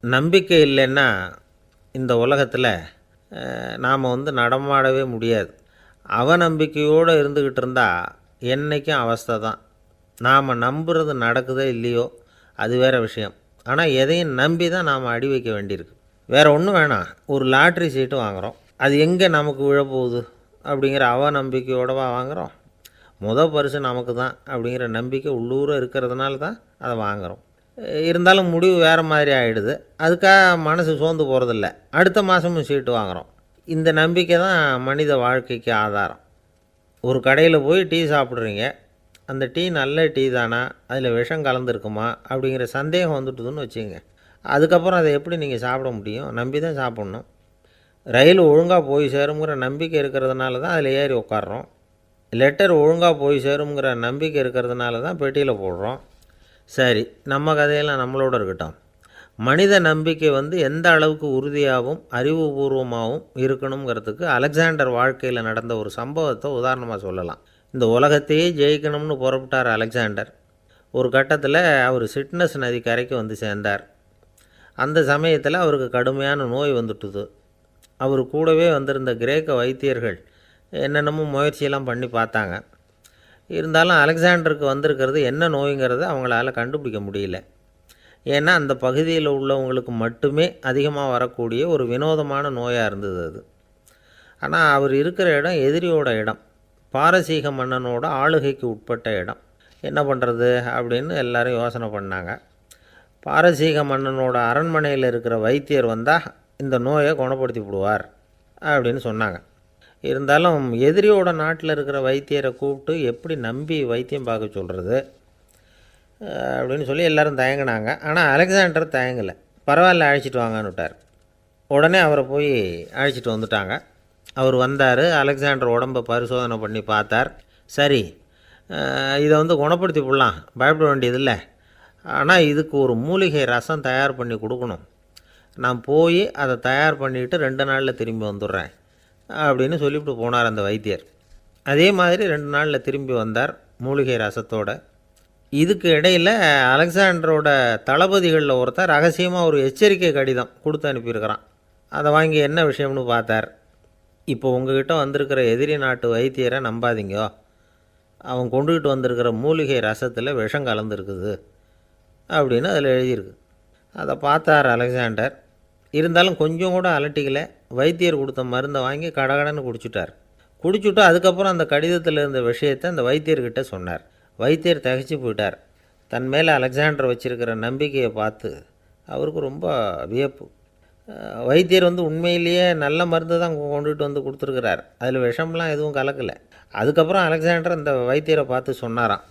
நம்பிக்கை இல்லைன்னா இந்த உலகத்தில் நாம் நடமாடவே முடியாது. அவநம்பிக்கையோடு இருந்துக்கிட்டு இருந்தால் என்றைக்கும் அவஸ்தை தான். நாம் நம்புறது நடக்குதோ இல்லையோ அது வேறு விஷயம். ஆனால் எதையும் நம்பி தான் நாம் அடி வைக்க வேண்டியிருக்கு. வேறு ஒன்றும் வேணாம், ஒரு லாட்ரி சீட்டு வாங்குகிறோம், அது எங்கே நமக்கு விழப்போகுது அப்படிங்கிற அவநம்பிக்கையோடவா வாங்குகிறோம்? பரிசு நமக்கு தான் அப்படிங்கிற நம்பிக்கை உள்ளூர இருக்கிறதுனால தான் அதை வாங்குகிறோம். இருந்தாலும் முடிவு வேறு மாதிரி ஆகிடுது. அதுக்காக மனசு சோர்ந்து போகிறதில்ல, அடுத்த மாதமும் சீட்டு வாங்குகிறோம். இந்த நம்பிக்கை தான் மனித வாழ்க்கைக்கு ஆதாரம். ஒரு கடையில் போய் டீ சாப்பிட்றீங்க, அந்த டீ நல்ல டீ தானா, அதில் விஷம் கலந்துருக்குமா அப்படிங்கிற சந்தேகம் வந்துட்டுதுன்னு வச்சுங்க. அதுக்கப்புறம் அதை எப்படி நீங்கள் சாப்பிட முடியும்? நம்பி தான் சாப்பிட்ணும். ரயில் ஒழுங்காக போய் சேருங்கிற நம்பிக்கை இருக்கிறதுனால தான் அதில் ஏறி உட்காடுறோம். லெட்டர் ஒழுங்காக போய் சேருங்கிற நம்பிக்கை இருக்கிறதுனால தான் பெட்டியில் போடுறோம். சரி, நம்ம கதையெல்லாம் நம்மளோட இருக்கட்டும். மனித நம்பிக்கை எந்த அளவுக்கு உறுதியாகவும் அறிவுபூர்வமாகவும் இருக்கணுங்கிறதுக்கு அலெக்சாண்டர் வாழ்க்கையில் நடந்த ஒரு சம்பவத்தை உதாரணமாக சொல்லலாம். இந்த உலகத்தையே ஜெயிக்கணும்னு புறப்பட்டார் அலெக்சாண்டர். ஒரு கட்டத்தில் அவர் சிட்னஸ் நதி கரைக்கு சேர்ந்தார். அந்த சமயத்தில் அவருக்கு கடுமையான நோய் வந்துட்டுது. அவர் கூடவே வந்திருந்த கிரேக்க வைத்தியர்கள் என்னென்னமோ முயற்சியெல்லாம் பண்ணி பார்த்தாங்க. இருந்தாலும் அலெக்சாண்டருக்கு வந்திருக்கிறது என்ன நோய்ங்கிறத அவங்களால கண்டுபிடிக்க முடியல. ஏன்னா அந்த பகுதியில் உள்ளவங்களுக்கு மட்டுமே அதிகமாக வரக்கூடிய ஒரு வினோதமான நோயாக இருந்தது அது. ஆனால் அவர் இருக்கிற இடம் எதிரியோட இடம், பாரசீக மன்னனோட ஆளுகைக்கு உட்பட்ட இடம். என்ன பண்ணுறது அப்படின்னு எல்லாரும் யோசனை பண்ணாங்க. பாரசீக மன்னனோட அரண்மனையில் இருக்கிற வைத்தியர் வந்தால் இந்த நோயை குணப்படுத்தி விடுவார் அப்படின்னு சொன்னாங்க. இருந்தாலும் எதிரியோட நாட்டில் இருக்கிற வைத்தியரை கூப்பிட்டு எப்படி நம்பி வைத்தியம் பார்க்க சொல்கிறது அப்படின்னு சொல்லி எல்லோரும் தயங்கினாங்க. ஆனால் அலெக்சாண்டர் தயங்கலை. பரவாயில்ல, அழைச்சிட்டு வாங்கன்னு விட்டார். உடனே அவரை போய் அழைச்சிட்டு வந்துட்டாங்க. அவர் வந்தார். அலெக்சாண்டர் உடம்பை பரிசோதனை பண்ணி பார்த்தார். சரி, இதை குணப்படுத்தி விடலாம், பயப்பட வேண்டியதில்லை. ஆனால் இதுக்கு ஒரு மூலிகை ரசம் தயார் பண்ணி கொடுக்கணும். நான் போய் அதை தயார் பண்ணிவிட்டு 2 நாளில் திரும்பி வந்துடுறேன் அப்படின்னு சொல்லிவிட்டு போனார் அந்த வைத்தியர். அதே மாதிரி 2 நாளில் திரும்பி வந்தார் மூலிகை ரசத்தோட. இதுக்கு இடையில் அலெக்சாண்டரோட தளபதிகளில் ஒருத்தர் ரகசியமாக ஒரு எச்சரிக்கை கடிதம் கொடுத்து அனுப்பியிருக்கிறான். அதை வாங்கி என்ன விஷயம்னு பார்த்தார். இப்போ உங்ககிட்ட வந்திருக்கிற எதிரி நாட்டு வைத்தியரை நம்பாதீங்கோ, அவன் கொண்டுகிட்டு வந்திருக்கிற மூலிகை ரசத்தில் விஷம் கலந்துருக்குது அப்படின்னு அதில் எழுதியிருக்கு. அதை பார்த்தார் அலெக்சாண்டர். இருந்தாலும் கொஞ்சம் கூட அலட்டிக்கலை. வைத்தியர் கொடுத்த மருந்தை வாங்கி கடகடன்னு குடிச்சுட்டு அதுக்கப்புறம் அந்த கடிதத்தில் இருந்த விஷயத்தை அந்த வைத்தியர்கிட்ட சொன்னார். வைத்தியர் திகைச்சு போயிட்டார். தன் மேலே அலெக்சாண்டர் வச்சுருக்கிற நம்பிக்கையை பார்த்து அவருக்கு ரொம்ப வியப்பு. வைத்தியர் உண்மையிலேயே நல்ல மருந்து தான் கொண்டுகிட்டு கொடுத்துருக்கிறார், அதில் விஷம்லாம் எதுவும் கலக்கலை. அதுக்கப்புறம் அலெக்சாண்டர் அந்த வைத்தியரை பார்த்து சொன்னாராம்,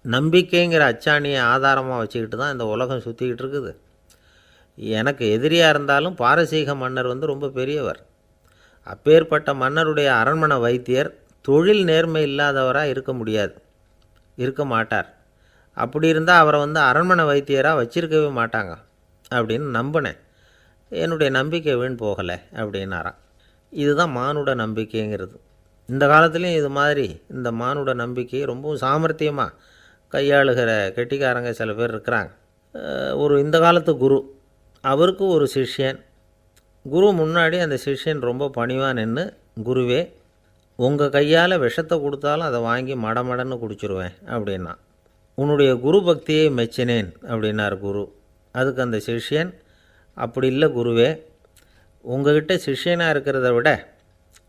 நம்பிக்கைங்கிற அச்சாணியை ஆதாரமாக வச்சுக்கிட்டு தான் இந்த உலகம் சுற்றிக்கிட்டு இருக்குது. எனக்கு எதிரியாக இருந்தாலும் பாரசீக மன்னர் ரொம்ப பெரியவர். அப்பேற்பட்ட மன்னருடைய அரண்மனை வைத்தியர் தொழில் நேர்மை இல்லாதவராக இருக்க மாட்டார். அப்படி இருந்தால் அவரை அரண்மனை வைத்தியராக வச்சிருக்கவே மாட்டாங்க அப்படின்னு நம்பினேன். என்னுடைய நம்பிக்கை வீண் போகலை அப்படின்னாராம். இதுதான் மானுட நம்பிக்கைங்கிறது. இந்த காலத்துலேயும் இது மாதிரி இந்த மானுட நம்பிக்கையை ரொம்பவும் சாமர்த்தியமாக கையாளுகிற கெட்டிக்காரங்க சில பேர் இருக்கிறாங்க. இந்த காலத்து குரு, அவருக்கு ஒரு சிஷ்யன். குரு முன்னாடி அந்த சிஷ்யன் ரொம்ப பணிவாக நின்று, குருவே, உங்கள் கையால் விஷத்தை கொடுத்தாலும் அதை வாங்கி மடமடன்னு குடிச்சிருவேன் அப்படின்னா. உன்னுடைய குரு பக்தியை மெச்சினேன் அப்படின்னார் குரு. அதுக்கு அந்த சிஷ்யன், அப்படி இல்லை குருவே, உங்கள்கிட்ட சிஷ்யனாக இருக்கிறத விட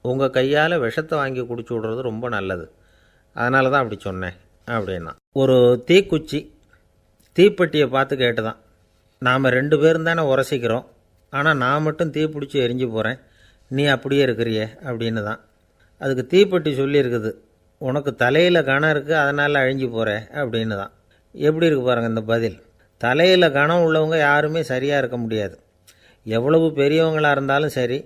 உங்கள் கையால் விஷத்தை வாங்கி குடிச்சு விட்றது ரொம்ப நல்லது, அதனால தான் அப்படி சொன்னேன் அப்படின்னா. ஒரு தீப்பெட்டியை பார்த்து கேட்டுதான், நாம் 2 பேரும் தானே உரசிக்கிறோம், ஆனால் நான் மட்டும் தீப்பிடிச்சி எரிஞ்சு போகிறேன், நீ அப்படியே இருக்கிறியே அப்படின்னு தான். அதுக்கு தீப்பெட்டி சொல்லியிருக்குது, உனக்கு தலையில் கணம் இருக்குது அதனால் அழிஞ்சு போகிற அப்படின்னு தான். எப்படி இருக்குது பாருங்கள் இந்த பதில். தலையில் கணம் உள்ளவங்க யாருமே சரியாக இருக்க முடியாது. எவ்வளவு பெரியவங்களாக இருந்தாலும் சரி,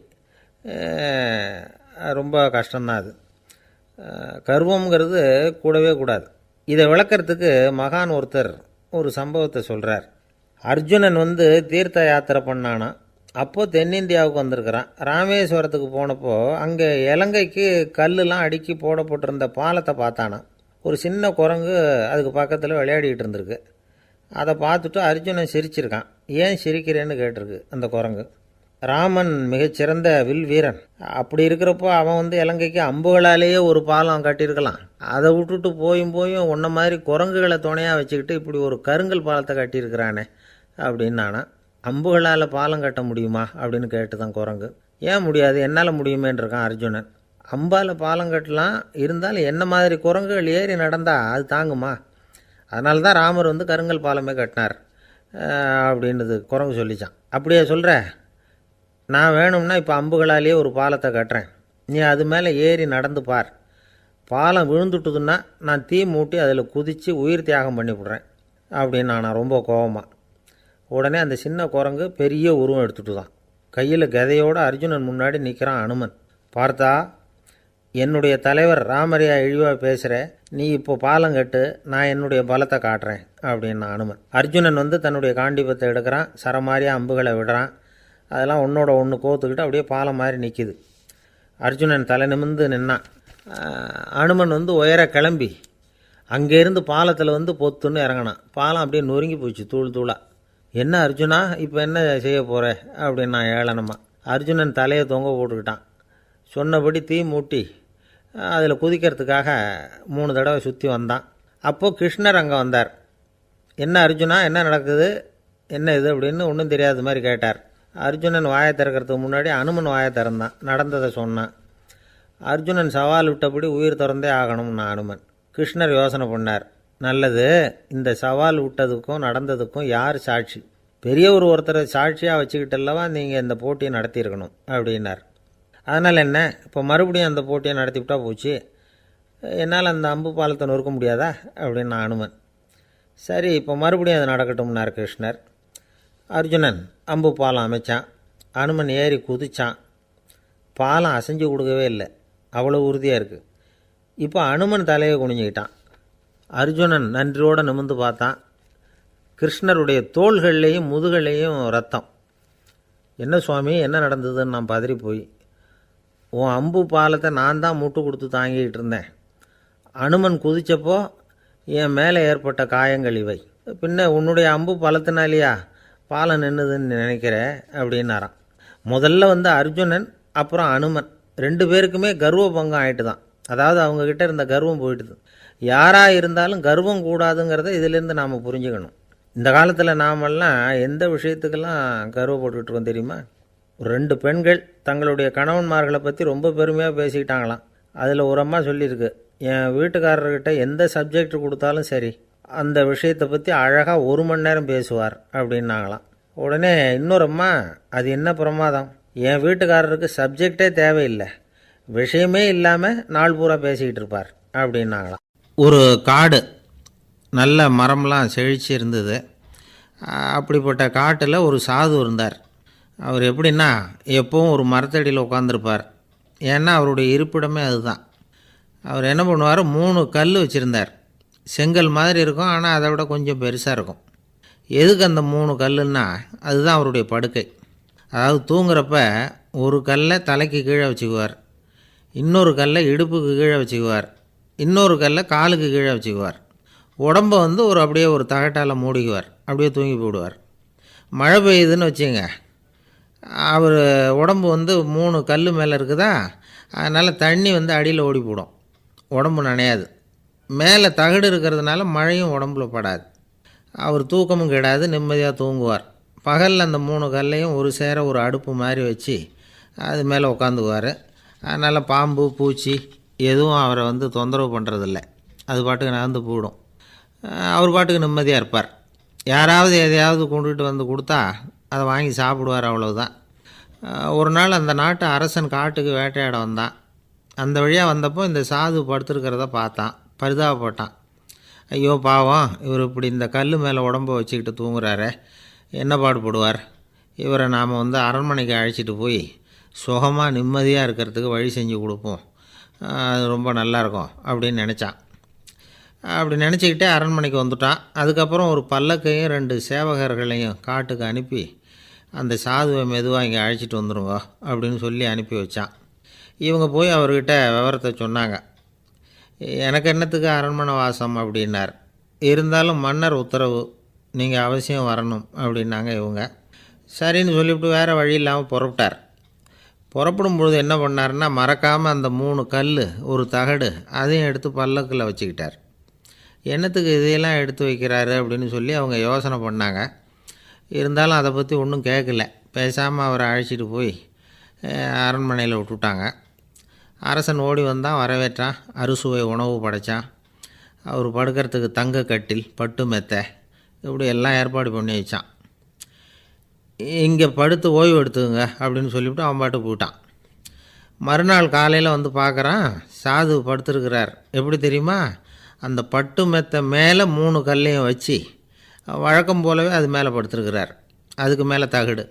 ரொம்ப கஷ்டம்தான் அது. கர்வங்கிறது கூடவே கூடாது. இதை விளக்கிறதுக்கு மகான் ஒருத்தர் ஒரு சம்பவத்தை சொல்கிறார். அர்ஜுனன் தீர்த்த யாத்திரை பண்ணானா. அப்போது தென்னிந்தியாவுக்கு வந்திருக்கிறான். ராமேஸ்வரத்துக்கு போனப்போ அங்கே இலங்கைக்கு கல்லுலாம் அடுக்கி போடப்பட்டிருந்த பாலத்தை பார்த்தானா. ஒரு சின்ன குரங்கு அதுக்கு பக்கத்தில் விளையாடிக்கிட்டு இருந்திருக்கு. அதை பார்த்துட்டு அர்ஜுனன் சிரிச்சிருக்கான். ஏன் சிரிக்கிறேன்னு கேட்டிருக்கு அந்த குரங்கு. ராமன் மிகச்சிறந்த வில் வீரன். அப்படி இருக்கிறப்போ அவன் இலங்கைக்கு அம்புகளாலேயே ஒரு பாலம் கட்டியிருக்கலாம். அதை விட்டுட்டு போயும் உன்ன மாதிரி குரங்குகளை துணையாக வச்சுக்கிட்டு இப்படி ஒரு கருங்கல் பாலத்தை கட்டியிருக்கிறானே அப்படின்னு நானா. அம்புகளால் பாலம் கட்ட முடியுமா அப்படின்னு கேட்டு தான் குரங்கு. ஏன் முடியாது, என்னால் முடியுமேன்னு இருக்கான் அர்ஜுனன். அம்பால் பாலம் கட்டலாம், இருந்தாலும் என்ன மாதிரி குரங்குகள் ஏறி நடந்தால் அது தாங்குமா? அதனால தான் ராமர் கருங்கல் பாலமே கட்டினார் அப்படின்றது குரங்கு சொல்லிச்சான். அப்படியே சொல்கிற, நான் வேணும்னா இப்போ அம்புகளாலேயே ஒரு பாலத்தை கட்டுறேன், நீ அது மேலே ஏறி நடந்து பார். பாலம் விழுந்துட்டுதுன்னா நான் தீ மூட்டி அதில் குதித்து உயிர் தியாகம் பண்ணிவிட்றேன் அப்படின்னு நான் ரொம்ப கோபமாக. உடனே அந்த சின்ன குரங்கு பெரிய உருவம் எடுத்துட்டு தான் கையில் கதையோடு அர்ஜுனன் முன்னாடி நிற்கிறான் அனுமன். பார்த்தா, என்னுடைய தலைவர் ராமரையா இழிவாக பேசுகிற, நீ இப்போ பாலம் கட்டு, நான் என்னுடைய பலத்தை காட்டுறேன் அப்படின்னு அனுமன். அர்ஜுனன் தன்னுடைய காண்டிபத்தை எடுக்கிறான், சரமாரியாக அம்புகளை விடுறான். அதெல்லாம் ஒன்றோட ஒன்று கோத்துக்கிட்டு அப்படியே பாலம் மாதிரி நிற்கிது. அர்ஜுனன் தலை நிமிர்ந்து நின்னான். அனுமன் உயர கிளம்பி அங்கேருந்து பாலத்தில் பொத்துன்னு இறங்கினான். பாலம் அப்படியே நொறுங்கி போச்சு தூள் தூளாக. என்ன அர்ஜுனா, இப்போ என்ன செய்ய போகிற அப்படின்னு நான் ஏளனமா. அர்ஜுனன் தலையை தொங்க போட்டுக்கிட்டான். சொன்னபடி தீ மூட்டி அதில் குதிக்கிறதுக்காக 3 தடவை சுற்றி வந்தான். அப்போது கிருஷ்ணர் அங்கே வந்தார். என்ன அர்ஜுனா, என்ன நடக்குது, என்ன இது அப்படின்னு ஒன்றும் தெரியாத மாதிரி கேட்டார். அர்ஜுனன் வாயை திறக்கிறதுக்கு முன்னாடி அனுமன் வாயை திறந்தான், நடந்ததை சொன்னான். அர்ஜுனன் சவால் விட்டபடி உயிர் திறந்தே ஆகணும்னு அனுமன். கிருஷ்ணர் யோசனை பண்ணார். நல்லது, இந்த சவால் விட்டதுக்கும் நடந்ததுக்கும் யார் சாட்சி? பெரியவர் ஒருத்தரை சாட்சியாக வச்சுக்கிட்டல்லவா நீங்கள் இந்த போட்டியை நடத்தியிருக்கணும் அப்படின்னார். அதனால் என்ன, இப்போ மறுபடியும் அந்த போட்டியை நடத்திவிட்டா போச்சு, என்னால் அந்த அம்பு பாலத்தை நொறுக்க முடியாதா அப்படின்னு அனுமன். சரி, இப்போ மறுபடியும் அது நடக்கட்டும்னார் கிருஷ்ணர். அர்ஜுனன் அம்பு பாலம் அமைச்சான். அனுமன் ஏறி குதிச்சான். பாலம் அசைஞ்சு கொடுக்கவே இல்லை, அவ்வளோ உறுதியாக இருக்குது. இப்போ அனுமன் தலையை குனிஞ்சிக்கிட்டான். அர்ஜுனன் நன்றியோடு நிமிர்ந்து பார்த்தான். கிருஷ்ணருடைய தோள்கள்லேயும் முதுகள்லேயும் ரத்தம். என்ன சுவாமி, என்ன நடந்ததுன்னு நான் பதறி போய், உன் அம்பு பாலத்தை நான் தான் முட்டு கொடுத்து தாங்கிக்கிட்டு இருந்தேன். அனுமன் குதித்தப்போ என் மேலே ஏற்பட்ட காயங்கள் இவை. பின்ன உன்னுடைய அம்பு பலத்தினாலேயா பாலம் நின்றுதுன்னு நினைக்கிற அப்படின்னாராம். முதல்ல அர்ஜுனன் அப்புறம் அனுமன் 2 பேருக்குமே கர்வ பங்கம் ஆகிட்டு தான். அதாவது அவங்கக்கிட்ட இருந்த கர்வம் போயிட்டுது. யாராக இருந்தாலும் கர்வம் கூடாதுங்கிறத இதிலேருந்து நாம் புரிஞ்சுக்கணும். இந்த காலத்தில் நாமெல்லாம் எந்த விஷயத்துக்கெல்லாம் கர்வப்பட்டுருக்கோம் தெரியுமா? 2 பெண்கள் தங்களுடைய கணவன்மார்களை பற்றி ரொம்ப பெருமையாக பேசிக்கிட்டாங்களாம். அதில் ஒரு அம்மா சொல்லியிருக்கு, என் வீட்டுக்காரர்கிட்ட எந்த சப்ஜெக்ட் கொடுத்தாலும் சரி அந்த விஷயத்தை பற்றி அழகாக 1 மணி நேரம் பேசுவார் அப்படின்னாங்களாம். உடனே இன்னொரு அம்மா, அது என்ன பிரமாதம், என் வீட்டுக்காரருக்கு சப்ஜெக்டே தேவையில்லை, விஷயமே இல்லாமல் நாள் பூரா பேசிக்கிட்டு இருப்பார் அப்படின்னாங்களாம். ஒரு காடு, நல்ல மரம்லாம் செழிச்சு இருந்தது. அப்படிப்பட்ட காட்டில் ஒரு சாது இருந்தார். அவர் எப்படின்னா எப்போவும் ஒரு மரத்தடியில் உட்காந்துருப்பார். ஏன்னா அவருடைய இருப்பிடமே அதுதான். அவர் என்ன பண்ணுவார், 3 கல் வச்சுருந்தார். செங்கல் மாதிரி இருக்கும், ஆனால் அதை விட கொஞ்சம் பெருசாக இருக்கும். எதுக்கு அந்த 3 கல்லுன்னா அதுதான் அவருடைய படுக்கை. அதாவது தூங்குறப்ப ஒரு கல்லை தலைக்கு கீழே வச்சுக்குவார், இன்னொரு கல்லை இடுப்புக்கு கீழே வச்சுக்குவார், இன்னொரு கல்லை காலுக்கு கீழே வச்சுக்குவார். உடம்பை அப்படியே ஒரு தகட்டால் மூடிக்குவார், அப்படியே தூங்கி போடுவார். மழை பெய்யுதுன்னு வச்சுங்க, அவர் உடம்பு 3 கல் மேலே இருக்குதா, அதனால் தண்ணி அடியில் ஓடி போடும், உடம்பு நனையாது. மேலே தகடு இருக்கிறதுனால மழையும் உடம்புல படாது. அவர் தூக்கமும் கெடாது, நிம்மதியாக தூங்குவார். பகலில் அந்த 3 கல்லையும் ஒரு சேர ஒரு அடுப்பு மாதிரி வச்சு அது மேலே உட்காந்துக்குவார். அதனால் பாம்பு பூச்சி எதுவும் அவரை தொந்தரவு பண்ணுறதில்ல, அது பாட்டுக்கு நகர்ந்து போயிடும். அவர் பாட்டுக்கு நிம்மதியாக இருப்பார். யாராவது எதையாவது கொண்டுகிட்டு கொடுத்தா அதை வாங்கி சாப்பிடுவார், அவ்வளவுதான். ஒரு நாள் அந்த நாட்டு அரசன் காட்டுக்கு வேட்டையாட வந்தான். அந்த வழியாக வந்தப்போ இந்த சாது படுத்துருக்கிறத பார்த்தான், பரிதாபப்பட்டான். ஐயோ பாவம், இவர் இப்படி இந்த கல் மேலே உடம்பை வச்சுக்கிட்டு தூங்குறாரே, என்ன பாடுபடுவார், இவரை நாம் அரண்மனைக்கு அழைச்சிட்டு போய் சுகமாக நிம்மதியாக இருக்கிறதுக்கு வழி செஞ்சு கொடுப்போம், அது ரொம்ப நல்லாயிருக்கும் அப்படின்னு நினச்சான். அப்படி நினச்சிக்கிட்டே அரண்மனைக்கு வந்துட்டான். அதுக்கப்புறம் ஒரு பல்லக்கையும் 2 சேவகர்களையும் காட்டுக்கு அனுப்பி அந்த சாதுவை மெதுவாக இங்கே அழைச்சிட்டு வந்துடுங்க அப்படின்னு சொல்லி அனுப்பி வச்சான். இவங்க போய் அவர்கிட்ட விவரத்தை சொன்னாங்க. எனக்கு என்னத்துக்கு அரண்மனை வாசம் அப்படின்னார். இருந்தாலும் மன்னர் உத்தரவு, நீங்கள் அவசியம் வரணும் அப்படின்னாங்க இவங்க. சரின்னு சொல்லிவிட்டு வேறு வழி இல்லாமல் புறப்பட்டார். புறப்படும் பொழுது என்ன பண்ணாருன்னா, மறக்காமல் அந்த 3 கல், ஒரு தகடு அதையும் எடுத்து பல்லக்கில் வச்சுக்கிட்டார். என்னத்துக்கு இதையெல்லாம் எடுத்து வைக்கிறாரு அப்படின்னு சொல்லி அவங்க யோசனை பண்ணாங்க. இருந்தாலும் அதை பற்றி ஒன்றும் கேட்கல. பேசாமல் அவரை அழைச்சிட்டு போய் அரண்மனையில் விட்டுட்டாங்க. அரசன் ஓடி வந்தான், வரவேற்றான், அறுசுவை உணவு படைத்தான். அவர் படுக்கிறதுக்கு தங்க கட்டில், பட்டு மெத்தை, இப்படி எல்லாம் ஏற்பாடு பண்ணி வச்சான். இங்கே படுத்து ஓய்வு எடுத்துங்க அப்படின்னு சொல்லிவிட்டு அவன் பாட்டு போயிட்டான். மறுநாள் காலையில் வந்து பார்க்குறான், சாது படுத்துருக்கிறார். எப்படி தெரியுமா? அந்த பட்டு மெத்தை மேலே 3 கல்லையும் வச்சு வழக்கம் போலவே அது மேலே படுத்துருக்கிறார். அதுக்கு மேலே தகடு.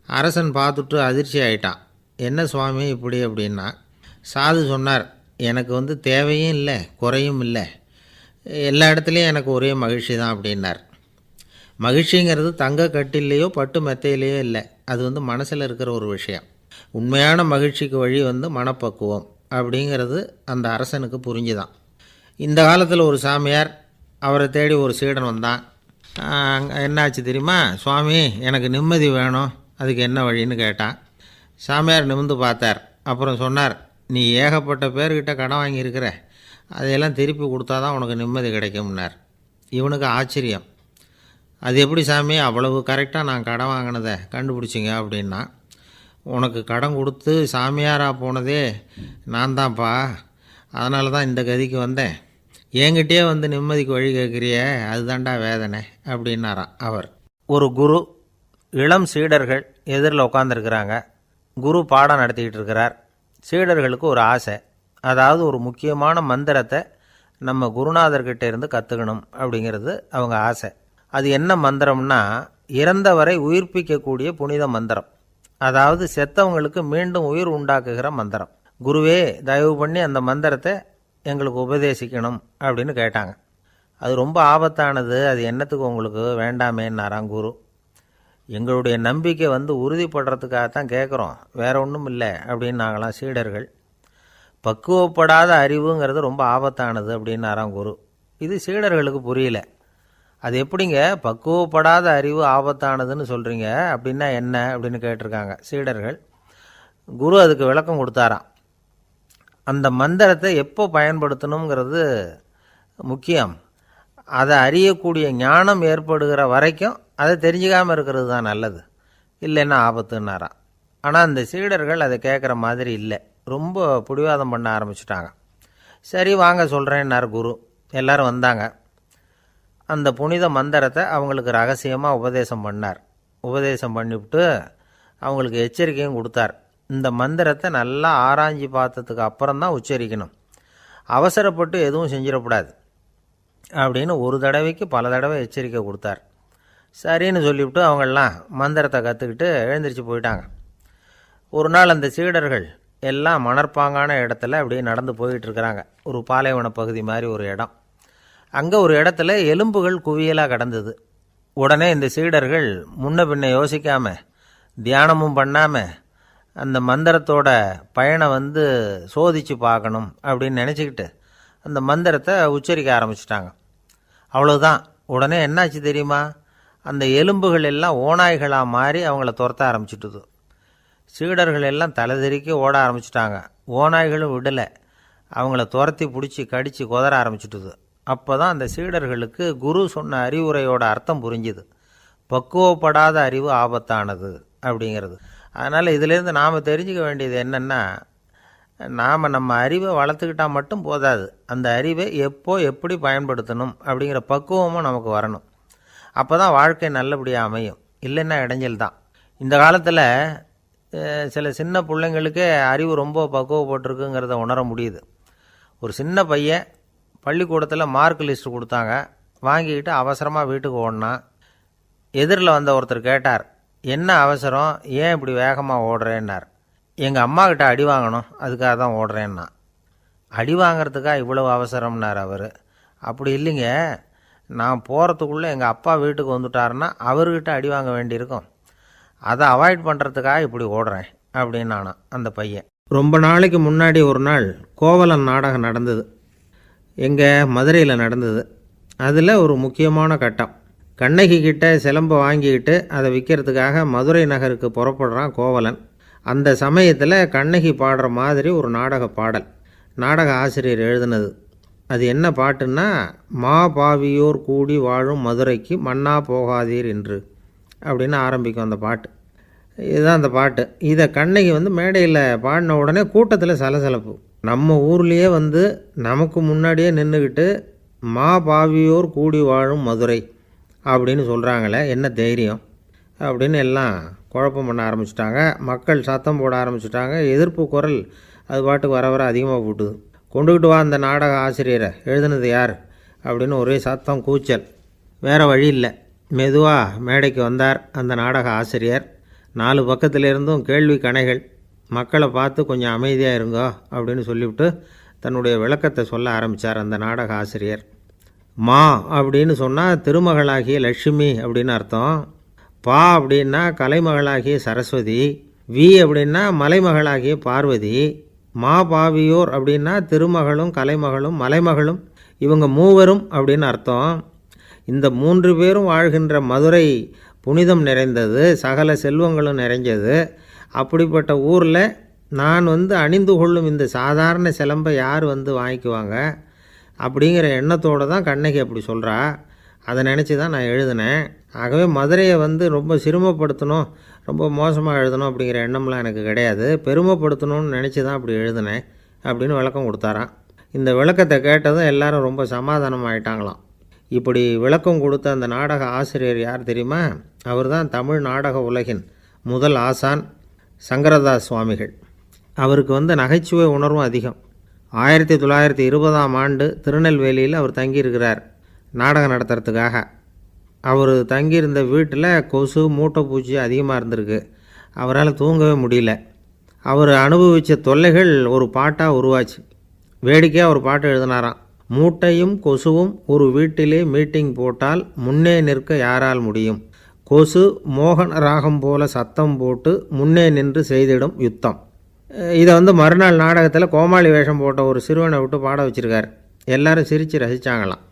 அரசன் பார்த்துட்டு அதிர்ச்சி ஆகிட்டான். என்ன சுவாமி இப்படி அப்படின்னா, சாது சொன்னார், எனக்கு தேவையும் இல்லை குறையும் இல்லை, எல்லா இடத்துலையும் எனக்கு ஒரே மகிழ்ச்சி தான் அப்படின்னார். மகிழ்ச்சிங்கிறது தங்க கட்டிலேயோ பட்டு மெத்தையிலேயோ இல்லை, அது மனசில் இருக்கிற ஒரு விஷயம். உண்மையான மகிழ்ச்சிக்கு வழி மனப்பக்குவம் அப்படிங்கிறது அந்த அரசனுக்கு புரிஞ்சுதான். இந்த காலத்தில் ஒரு சாமியார், அவரை தேடி ஒரு சீடன் வந்தான். என்னாச்சு தெரியுமா? சுவாமி, எனக்கு நிம்மதி வேணும், அதுக்கு என்ன வழின்னு கேட்டான். சாமியார் நிமிர்ந்து பார்த்தார். அப்புறம் சொன்னார், நீ ஏகப்பட்ட பேர்கிட்ட கடன் வாங்கியிருக்கிற, அதையெல்லாம் திருப்பி கொடுத்தா தான் உனக்கு நிம்மதி கிடைக்கும்னார். இவனுக்கு ஆச்சரியம். அது எப்படி சாமி, அவ்வளவு கரெக்டாக நான் கடன் வாங்கினதை கண்டுபிடிச்சிங்க அப்படின்னா, உனக்கு கடன் கொடுத்து சாமியாராக போனதே நான் தான்ப்பா, அதனால தான் இந்த கதிக்கு வந்தேன். என்கிட்டயே நிம்மதிக்கு வழி கேட்குறிய, அதுதான்டா வேதனை அப்படின்னாராம் அவர். ஒரு குரு, இளம் சீடர்கள் எதிரில் உட்காந்துருக்கிறாங்க. குரு பாடம் நடத்திக்கிட்டு இருக்கிறார். சீடர்களுக்கு ஒரு ஆசை, அதாவது ஒரு முக்கியமான மந்திரத்தை நம்ம குருநாதர்கிட்ட இருந்து கற்றுக்கணும் அப்படிங்கிறது அவங்க ஆசை. அது என்ன மந்திரம்னா, இறந்தவரை உயிர்ப்பிக்கக்கூடிய புனித மந்திரம், அதாவது செத்தவங்களுக்கு மீண்டும் உயிர் உண்டாக்குகிற மந்திரம். குருவே, தயவு பண்ணி அந்த மந்திரத்தை எங்களுக்கு உபதேசிக்கணும் அப்படின்னு கேட்டாங்க. அது ரொம்ப ஆபத்தானது, அது என்னத்துக்கு உங்களுக்கு வேண்டாமேன்னாராம் குரு. எங்களுடைய நம்பிக்கை உறுதிப்படுறதுக்காகத்தான் கேட்குறோம், வேற ஒன்றும் இல்லை அப்படின்னாங்களாம் சீடர்கள். பக்குவப்படாத அறிவுங்கிறது ரொம்ப ஆபத்தானது அப்படின்னாராம் குரு. இது சீடர்களுக்கு புரியல. அது எப்படிங்க பக்குவப்படாத அறிவு ஆபத்தானதுன்னு சொல்கிறீங்க, அப்படின்னா என்ன அப்படின்னு கேட்டிருக்காங்க சீடர்கள். குரு அதுக்கு விளக்கம் கொடுத்தாராம். அந்த மந்திரத்தை எப்போ பயன்படுத்தணுங்கிறது முக்கியம். அதை அறியக்கூடிய ஞானம் ஏற்படுகிற வரைக்கும் அதை தெரிஞ்சுக்காமல் இருக்கிறது தான் நல்லது, இல்லைன்னா ஆபத்துன்னாராம். ஆனால் அந்த சீடர்கள் அதை கேட்குற மாதிரி இல்லை, ரொம்ப பிடிவாதம் பண்ண ஆரம்பிச்சிட்டாங்க. சரி வாங்க சொல்கிறேன்னார் குரு. எல்லோரும் வந்தாங்க. அந்த புனித மந்திரத்தை அவங்களுக்கு ரகசியமாக உபதேசம் பண்ணார். உபதேசம் பண்ணிவிட்டு அவங்களுக்கு எச்சரிக்கையும் கொடுத்தார். இந்த மந்திரத்தை நல்லா ஆராய்ச்சி பார்த்ததுக்கு அப்புறம்தான் உச்சரிக்கணும், அவசரப்பட்டு எதுவும் செஞ்சிடக்கூடாது அப்படின்னு ஒரு தடவைக்கு பல தடவை எச்சரிக்கை கொடுத்தார். சரின்னு சொல்லிவிட்டு அவங்கெல்லாம் மந்திரத்தை கற்றுக்கிட்டு எழுந்திரிச்சு போயிட்டாங்க. ஒரு நாள் அந்த சீடர்கள் எல்லாம் மணற்பாங்கான இடத்துல அப்படியே நடந்து போயிட்டுருக்கிறாங்க. ஒரு பாலைவன பகுதி மாதிரி ஒரு இடம். அங்கே ஒரு இடத்துல எலும்புகள் குவியலாக கிடந்தது. உடனே இந்த சீடர்கள் முன்ன பின்ன யோசிக்காமல், தியானமும் பண்ணாமல், அந்த மந்திரத்தோட பயனை சோதித்து பார்க்கணும் அப்படின்னு நினச்சிக்கிட்டு அந்த மந்திரத்தை உச்சரிக்க ஆரம்பிச்சிட்டாங்க. அவ்வளோதான். உடனே என்னாச்சு தெரியுமா? அந்த எலும்புகள் எல்லாம் ஓநாய்களாக மாறி அவங்கள துரத்த ஆரம்பிச்சிட்டுது. சீடர்கள் எல்லாம் தலைதெறிக்க ஓட ஆரம்பிச்சிட்டாங்க. ஓநாய்களும் விடலை, அவங்கள துரத்தி பிடிச்சி கடித்து குதற ஆரம்பிச்சிட்டுது. அப்போ தான் அந்த சீடர்களுக்கு குரு சொன்ன அறிவுரையோட அர்த்தம் புரிஞ்சுது. பக்குவப்படாத அறிவு ஆபத்தானது அப்படிங்கிறது. அதனால் இதிலேருந்து நாம் தெரிஞ்சுக்க வேண்டியது என்னென்னா, நாம் நம்ம அறிவை வளர்த்துக்கிட்டால் மட்டும் போதாது, அந்த அறிவை எப்போ எப்படி பயன்படுத்தணும் அப்படிங்கிற பக்குவமும் நமக்கு வரணும். அப்போ தான் வாழ்க்கை நல்லபடியாக அமையும், இல்லைன்னா இடைஞ்சல் தான். இந்த காலத்தில் சில சின்ன பிள்ளைங்களுக்கே அறிவு ரொம்ப பக்குவப்பட்டிருக்குங்கிறத உணர முடியுது. ஒரு சின்ன பையன் பள்ளிக்கூடத்தில் மார்க் லிஸ்ட் கொடுத்தாங்க, வாங்கிக்கிட்டு அவசரமாக வீட்டுக்கு ஓடினான். எதிரில் வந்த ஒருத்தர் கேட்டார், என்ன அவசரம், ஏன் இப்படி வேகமாக ஓடுறேன்னார். எங்கள் அம்மா கிட்ட அடி வாங்கணும், அதுக்காக தான் ஓடுறேன்னா. அடி வாங்கிறதுக்கா இவ்வளவு அவசரம்னார் அவர். அப்படி இல்லைங்க, நான் போகிறதுக்குள்ளே எங்கள் அப்பா வீட்டுக்கு வந்துட்டாருன்னா அவர்கிட்ட அடி வாங்க வேண்டியிருக்கும், அதை அவாய்ட் பண்ணுறதுக்காக இப்படி ஓடுறேன் அப்படின்னு நானா அந்த பையன். ரொம்ப நாளைக்கு முன்னாடி ஒரு நாள் கோவலன் நாடகம் நடந்தது. எங்கள் மதுரையில் நடந்தது. அதில் ஒரு முக்கியமான கட்டம், கண்ணகி கிட்ட சிலம்பை வாங்கிக்கிட்டு அதை விற்கிறதுக்காக மதுரை நகருக்கு புறப்படுறான் கோவலன். அந்த சமயத்தில் கண்ணகி பாடுற மாதிரி ஒரு நாடக பாடல், நாடக ஆசிரியர் எழுதினது. அது என்ன பாட்டுன்னா, மா பாவியோர் கூடி வாழும் மதுரைக்கு மன்னா போகாதீர் என்று அப்படின்னு ஆரம்பிக்கும் அந்த பாட்டு. இதுதான் அந்த பாட்டு. இதை கண்ணகி மேடையில் பாடின உடனே கூட்டத்தில் சலசலப்பு. நம்ம ஊர்லேயே நமக்கு முன்னாடியே நின்றுக்கிட்டு மா பாவியோர் கூடி வாழும் மதுரை அப்படின்னு சொல்கிறாங்களே, என்ன தைரியம் அப்படின்னு எல்லாம் குழப்பம் பண்ண ஆரம்பிச்சிட்டாங்க. மக்கள் சத்தம் போட ஆரம்பிச்சிட்டாங்க. எதிர்ப்பு குரல் அது பாட்டுக்கு வர வர அதிகமாக போட்டுது. கொண்டுக்கிட்டு வா அந்த நாடக ஆசிரியரை, எழுதுனது யார் அப்படின்னு ஒரே சத்தம், கூச்சல். வேறு வழி இல்லை. மெதுவாக மேடைக்கு வந்தார் அந்த நாடக ஆசிரியர். 4 பக்கத்திலிருந்தும் கேள்வி கணைகள். மக்களை பார்த்து கொஞ்சம் அமைதியாக இருங்கோ அப்படின்னு சொல்லிவிட்டு தன்னுடைய விளக்கத்தை சொல்ல ஆரம்பித்தார் அந்த நாடக ஆசிரியர். மா அப்படின்னு சொன்னால் திருமகளாகிய லட்சுமி அப்படின்னு அர்த்தம். பா அப்படின்னா கலைமகளாகிய சரஸ்வதி. வி அப்படின்னா மலைமகளாகிய பார்வதி. மா பாவியோர் அப்படின்னா திருமகளும் கலைமகளும் மலைமகளும், இவங்க மூவரும் அப்படின்னு அர்த்தம். இந்த 3 பேரும் வாழ்கின்ற மதுரை புனிதம் நிறைந்தது, சகல செல்வங்களும் நிறைஞ்சது. அப்படிப்பட்ட ஊரில் நான் அணிந்து கொள்ளும் இந்த சாதாரண சிலம்பை யார் வாங்கிக்குவாங்க அப்படிங்கிற எண்ணத்தோடு தான் கண்ணகி அப்படி சொல்கிறா. அதை நினச்சி தான் நான் எழுதினேன். ஆகவே மதுரையை ரொம்ப சிரமப்படுத்தணும், ரொம்ப மோசமாக எழுதணும் அப்படிங்கிற எண்ணம்லாம் எனக்கு கிடையாது. பெருமைப்படுத்தணும்னு நினச்சி தான் அப்படி எழுதினேன் அப்படின்னு விளக்கம் கொடுத்தாராம். இந்த விளக்கத்தை கேட்டதும் எல்லாரும் ரொம்ப சமாதானம் ஆகிட்டாங்களாம். இப்படி விளக்கம் கொடுத்த அந்த நாடக ஆசிரியர் யார் தெரியுமா? அவர் தான் தமிழ் நாடக உலகின் முதல் ஆசான் சங்கரதாஸ் சுவாமிகள். அவருக்கு நகைச்சுவை உணர்வும் அதிகம். 1920ஆம் ஆண்டு திருநெல்வேலியில் அவர் தங்கியிருக்கிறார் நாடகம் நடத்துறதுக்காக. அவர் தங்கியிருந்த வீட்டில் கொசு மூட்டைப்பூச்சி அதிகமாக இருந்திருக்கு. அவரால் தூங்கவே முடியல. அவர் அனுபவித்த தொல்லைகள் ஒரு பாட்டாக உருவாச்சு. வேடிக்கையாக ஒரு பாட்டு எழுதினாராம். மூட்டையும் கொசுவும் ஒரு வீட்டிலே மீட்டிங் போட்டால் முன்னே நிற்க யாரால் முடியும்? கொசு மோகன ராகம் போல சத்தம் போட்டு முன்னே நின்று செய்திடும் யுத்தம். இதை மறுநாள் நாடகத்தில் கோமாளி வேஷம் போட்ட ஒரு சிறுவனை விட்டு பாட வச்சுருக்கார். எல்லாரும் சிரித்து ரசித்தாங்களாம்.